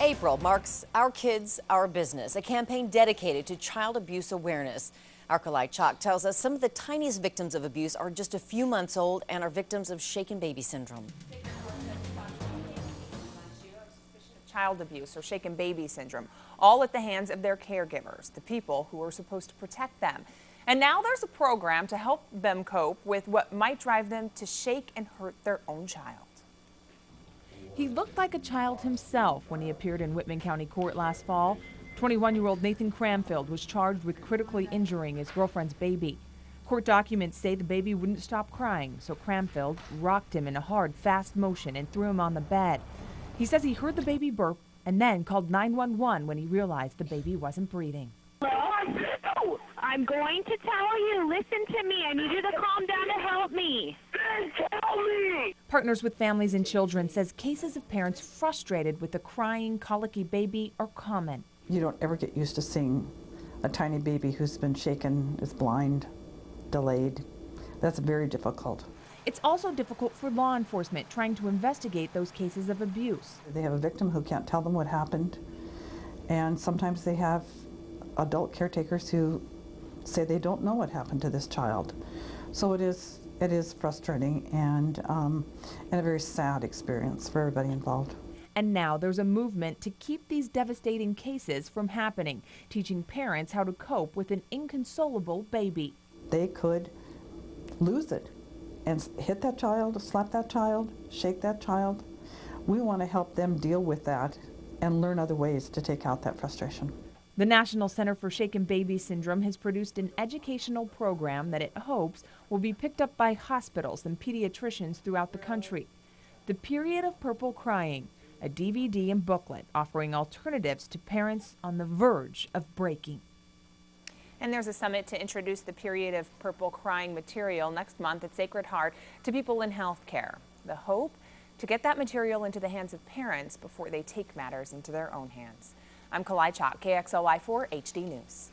April marks Our Kids, Our Business, a campaign dedicated to child abuse awareness. Our Kalae Chock tells us some of the tiniest victims of abuse are just a few months old and are victims of shaken baby syndrome. Child abuse or shaken baby syndrome, all at the hands of their caregivers, the people who are supposed to protect them. And now there's a program to help them cope with what might drive them to shake and hurt their own child. He looked like a child himself when he appeared in Whitman County Court last fall. 21-year-old Nathan Cramfield was charged with critically injuring his girlfriend's baby. Court documents say the baby wouldn't stop crying, so Cramfield rocked him in a hard, fast motion and threw him on the bed. He says he heard the baby burp and then called 911 when he realized the baby wasn't breathing. I'm going to tell you. Listen to me. I need you to calm down and help me. Help me! Partners with Families and Children says cases of parents frustrated with a crying, colicky baby are common. You don't ever get used to seeing a tiny baby who's been shaken, is blind, delayed. That's very difficult. It's also difficult for law enforcement trying to investigate those cases of abuse. They have a victim who can't tell them what happened, and sometimes they have adult caretakers who say they don't know what happened to this child. So it is frustrating and a very sad experience for everybody involved. And now there's a movement to keep these devastating cases from happening, teaching parents how to cope with an inconsolable baby. They could lose it and hit that child, slap that child, shake that child. We want to help them deal with that and learn other ways to take out that frustration. The National Center for Shaken Baby Syndrome has produced an educational program that it hopes will be picked up by hospitals and pediatricians throughout the country. The Period of Purple Crying, a DVD and booklet offering alternatives to parents on the verge of breaking. And there's a summit to introduce the Period of Purple Crying material next month at Sacred Heart to people in healthcare. The hope? To get that material into the hands of parents before they take matters into their own hands. I'm Kalae Chock, KXLY4 HD News.